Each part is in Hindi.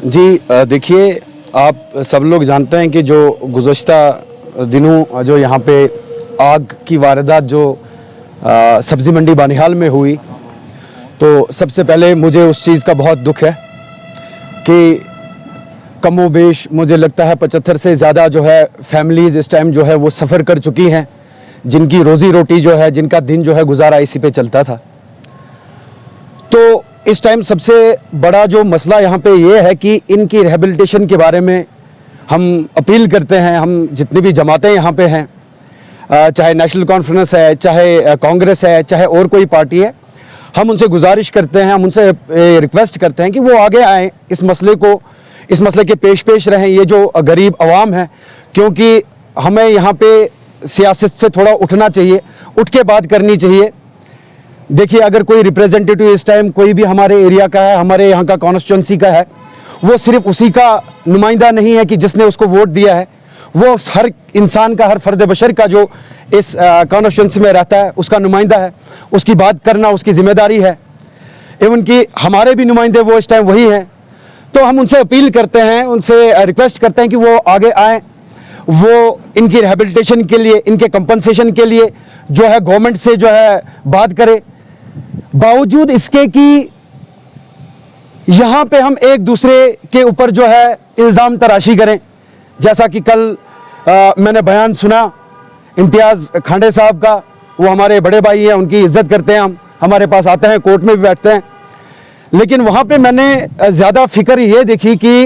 जी देखिए, आप सब लोग जानते हैं कि जो गुज़श्ता दिनों जो यहाँ पे आग की वारदात जो सब्ज़ी मंडी बानिहाल में हुई, तो सबसे पहले मुझे उस चीज़ का बहुत दुख है कि कमोबेश मुझे लगता है 75 से ज़्यादा जो है फैमिलीज़ इस टाइम जो है वो सफ़र कर चुकी हैं, जिनकी रोज़ी रोटी जो है, जिनका दिन जो है गुजारा इसी पे चलता था। तो इस टाइम सबसे बड़ा जो मसला यहाँ पे ये है कि इनकी रिहेबिलिटेशन के बारे में हम अपील करते हैं। हम जितनी भी जमातें यहाँ पे हैं, चाहे नेशनल कॉन्फ्रेंस है, चाहे कांग्रेस है, चाहे और कोई पार्टी है, हम उनसे गुजारिश करते हैं, हम उनसे रिक्वेस्ट करते हैं कि वो आगे आएँ, इस मसले के पेश रहें, ये जो गरीब आवाम है, क्योंकि हमें यहाँ पे सियासत से थोड़ा उठना चाहिए, उठ के बात करनी चाहिए। देखिए, अगर कोई रिप्रेजेंटेटिव इस टाइम कोई भी हमारे एरिया का है, हमारे यहाँ का कॉन्स्टिट्यूंसी का है, वो सिर्फ उसी का नुमाइंदा नहीं है कि जिसने उसको वोट दिया है, वो हर इंसान का, हर फर्द बशर का जो इस कॉन्स्टिट्यूंसी में रहता है उसका नुमाइंदा है। उसकी बात करना उसकी जिम्मेदारी है। इवन कि हमारे भी नुमाइंदे वो इस टाइम वही हैं। तो हम उनसे अपील करते हैं, उनसे रिक्वेस्ट करते हैं कि वो आगे आएँ, वो इनकी रिहेबिलिटेशन के लिए, इनके कंपनसेशन के लिए जो है गवर्नमेंट से जो है बात करे। बावजूद इसके कि यहाँ पे हम एक दूसरे के ऊपर जो है इल्ज़ाम तराशी करें, जैसा कि कल मैंने बयान सुना इम्तियाज़ खांडे साहब का। वो हमारे बड़े भाई हैं, उनकी इज्जत करते हैं, हम हमारे पास आते हैं, कोर्ट में भी बैठते हैं, लेकिन वहाँ पे मैंने ज़्यादा फिक्र ये देखी कि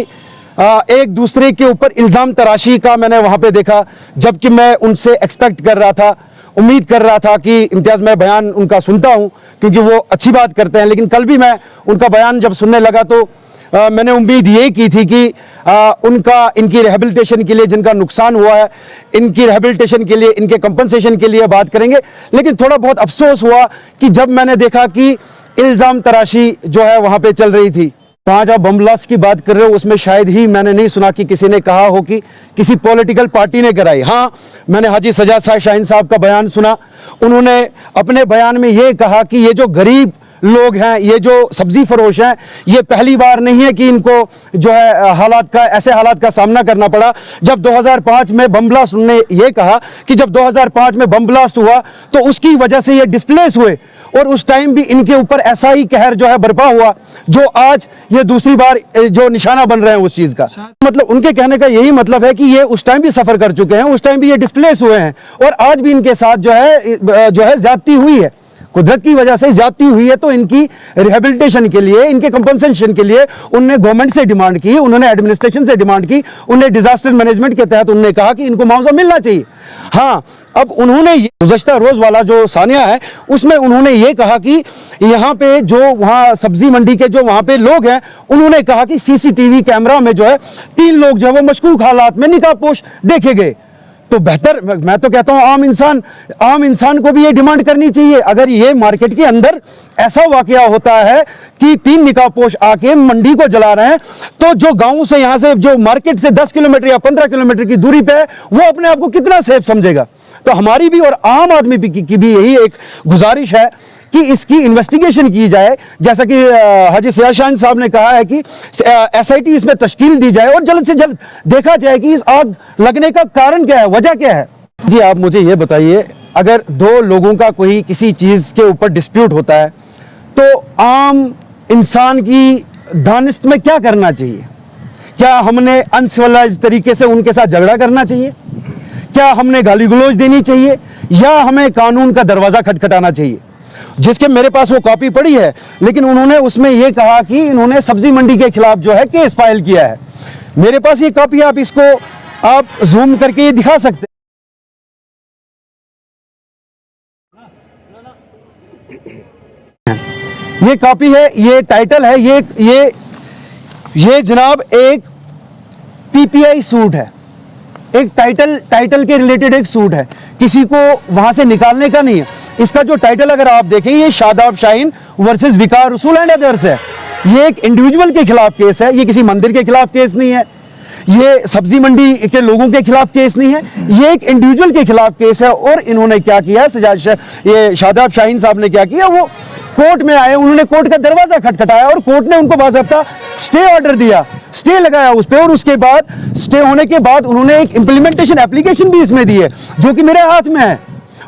एक दूसरे के ऊपर इल्ज़ाम तराशी का मैंने वहाँ पे देखा, जबकि मैं उनसे एक्सपेक्ट कर रहा था, उम्मीद कर रहा था कि इम्तियाज़, मैं बयान उनका सुनता हूँ क्योंकि वो अच्छी बात करते हैं, लेकिन कल भी मैं उनका बयान जब सुनने लगा तो मैंने उम्मीद ये की थी कि इनकी रिहेबिलिटेशन के लिए, जिनका नुकसान हुआ है, इनकी रिहेबिलिटेशन के लिए, इनके कंपनसेशन के लिए बात करेंगे। लेकिन थोड़ा बहुत अफसोस हुआ कि जब मैंने देखा कि इल्ज़ाम तराशी जो है वहाँ पे चल रही थी। आज आप बम ब्लास्ट की बात कर रहे हो, उसमें शायद ही मैंने नहीं सुना कि किसी ने कहा हो कि किसी पॉलिटिकल पार्टी ने कराई। हाँ, मैंने हाजी सजाद शाहीन साहब का बयान सुना। उन्होंने अपने बयान में ये कहा कि ये जो गरीब लोग हैं, ये जो सब्जी फरोश हैं, ये पहली बार नहीं है कि इनको जो है ऐसे हालात का सामना करना पड़ा। जब 2005 में बम ब्लास्ट, उन्होंने ये कहा कि जब 2005 में बम ब्लास्ट हुआ तो उसकी वजह से ये डिस्प्लेस हुए, और उस टाइम भी इनके ऊपर ऐसा ही कहर जो है बर्पा हुआ, जो आज ये दूसरी बार जो निशाना बन रहे हैं उस चीज का। मतलब उनके कहने का यही मतलब है कि ये उस टाइम भी सफर कर चुके हैं, उस टाइम भी ये डिस्प्लेस हुए हैं, और आज भी इनके साथ जो है ज्यादती हुई है, कुदरत की वजह से ज्यादती हुई है। तो इनकी रिहेबिलिटेशन के लिए, इनके कंपनसेशन के लिए उन्होंने गवर्नमेंट से डिमांड की, उन्होंने एडमिनिस्ट्रेशन से डिमांड की, उन्होंने डिजास्टर मैनेजमेंट के तहत उन्होंने कहा कि इनको मुआवजा मिलना चाहिए। हाँ, अब उन्होंने गुज़श्ता रोज वाला जो सानिया है उसमें उन्होंने ये कहा कि यहाँ पे जो वहाँ सब्जी मंडी के जो वहाँ पे लोग हैं, उन्होंने कहा कि सीसीटीवी कैमरा में जो है 3 लोग जो है वो मशकूक हालात में निकाबपोश देखे गए। तो बेहतर, मैं तो कहता हूँ आम इंसान को भी ये डिमांड करनी चाहिए। अगर ये मार्केट के अंदर ऐसा वाकया होता है कि 3 निकाबपोश आके मंडी को जला रहे हैं, तो जो गांव से, यहाँ से, जो मार्केट से 10 किलोमीटर या 15 किलोमीटर की दूरी पे है, वो अपने आप को कितना सेफ समझेगा। तो हमारी भी और आम आदमी की भी यही एक गुजारिश है कि इसकी इन्वेस्टिगेशन की जाए, जैसा कि हाजी सजाद शाहीन साहब ने कहा है कि SIT इसमें तश्कील दी जाए और जल्द से जल्द देखा जाए कि इस आग लगने का कारण क्या है, वजह क्या है। जी, आप मुझे ये बताइए, अगर 2 लोगों का कोई किसी चीज़ के ऊपर डिस्प्यूट होता है तो आम इंसान की दानिश में क्या करना चाहिए? क्या हमने अनसिविलाइज्ड तरीके से उनके साथ झगड़ा करना चाहिए? क्या हमने गाली गलौज देनी चाहिए, या हमें कानून का दरवाज़ा खटखटाना चाहिए? जिसके मेरे पास वो कॉपी पड़ी है, लेकिन उन्होंने उसमें ये कहा कि इन्होंने सब्जी मंडी के खिलाफ जो है केस फाइल किया है। मेरे पास ये कॉपी, आप इसको आप जूम करके ये दिखा सकते हैं। ये कॉपी है, ये टाइटल है, ये जनाब एक PPI सूट है, एक टाइटल के रिलेटेड एक सूट है, किसी को वहां से निकालने का नहीं है। इसका जो टाइटल अगर आप देखें, ये शादाब शाहीन वर्सेस विकार रसूल एंड अदर्स है। ये एक इंडिविजुअल के खिलाफ केस है, ये किसी मंदिर के खिलाफ केस नहीं है, ये सब्जी मंडी के लोगों के खिलाफ केस नहीं है, ये एक इंडिविजुअल के खिलाफ केस है। और इन्होंने क्या किया, ये शादाब शाहीन साहब ने क्या किया, वो कोर्ट में आए, उन्होंने कोर्ट का दरवाजा खटखटाया और कोर्ट ने उनको बाकायदा स्टे ऑर्डर दिया, स्टे लगाया उस पर। और उसके बाद स्टे होने के बाद उन्होंने एक इंप्लीमेंटेशन एप्लीकेशन भी इसमें दी है, जो कि मेरे हाथ में है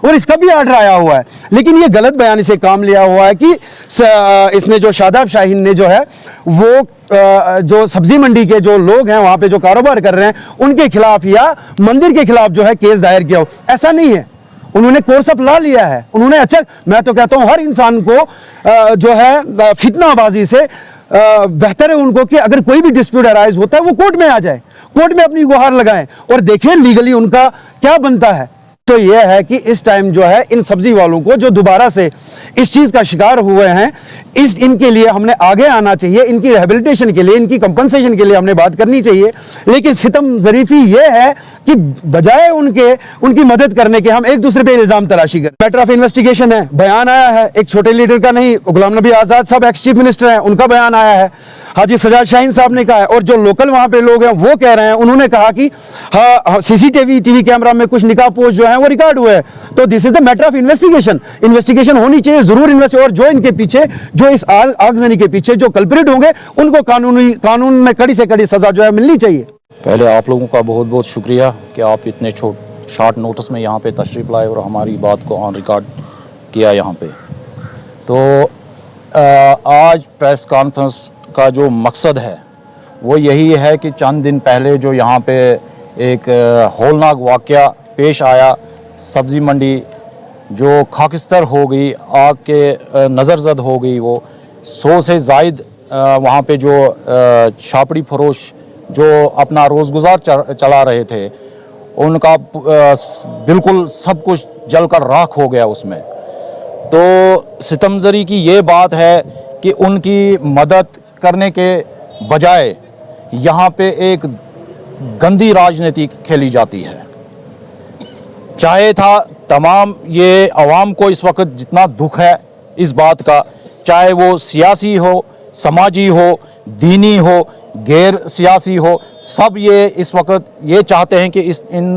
और इसका भी ऑर्डर आया हुआ है। लेकिन ये गलत बयानी से काम लिया हुआ है कि इसने जो शादाब शाहीन ने जो है वो जो सब्जी मंडी के जो लोग हैं वहां पे जो कारोबार कर रहे हैं उनके खिलाफ या मंदिर के खिलाफ जो है केस दायर किया हो। ऐसा नहीं है, उन्होंने कोर्स ऑफ लॉ लिया है। उन्होंने, अच्छा मैं तो कहता हूं हर इंसान को जो है फितनाबाजी से बेहतर है उनको कि अगर कोई भी डिस्प्यूट अराइज होता है वो कोर्ट में आ जाए, कोर्ट में अपनी गुहार लगाएं और देखें लीगली उनका क्या बनता है। तो यह है कि इस टाइम जो है इन सब्जी वालों को जो दोबारा से इस चीज का शिकार हुए हैं, इनके लिए हमने आगे आना चाहिए, इनकी रिहेबिलिटेशन के लिए, इनकी कंपनसेशन के लिए हमने बात करनी चाहिए। लेकिन सितम जरीफी यह है कि बजाय उनकी मदद करने के हम एक दूसरे पे इल्जाम तराशी करें। मैटर ऑफ इन्वेस्टिगेशन है, बयान आया है, एक छोटे लीडर का नहीं, गुलाम नबी आजाद साहब एक्स चीफ मिनिस्टर हैं, उनका बयान आया है, हाजी सजाद शाहीन साहब ने कहा है। और जो लोकल वहां पे लोग हैं वो कह रहे हैं, उन्होंने कहा कि हाँ सीसीटीवी कैमरा में कुछ निकाह पोस्ट जो है वो रिकॉर्ड हुए हैं। तो this is the matter of investigation होनी चाहिए, जरूर और जो इनके पीछे, जो इस आगजनी के पीछे जो कल्प्रिट होंगे उनको कानून में कड़ी से कड़ी सजा जो है मिलनी चाहिए। पहले आप लोगों का बहुत बहुत शुक्रिया कि आप इतने शॉर्ट नोटिस में यहाँ पे तशरीफ़ लाए और हमारी बात को ऑन रिकॉर्ड किया यहाँ पे। तो आज प्रेस कॉन्फ्रेंस का जो मकसद है वो यही है कि चंद दिन पहले जो यहाँ पे एक हौलनाक वाक़या पेश आया, सब्ज़ी मंडी जो खाकिस्तर हो गई, आग के नज़रजद हो गई, वो 100 से ज़ायद वहाँ पे जो छापड़ी फरोश जो अपना रोज़गुज़ार चला रहे थे, उनका बिल्कुल सब कुछ जलकर राख हो गया उसमें। तो सितमज़री की ये बात है कि उनकी मदद करने के बजाय यहाँ पे एक गंदी राजनीति खेली जाती है। चाहे था तमाम ये अवाम को इस वक्त जितना दुख है इस बात का, चाहे वो सियासी हो, समाजी हो, दीनी हो, गैर सियासी हो, सब ये इस वक्त ये चाहते हैं कि इन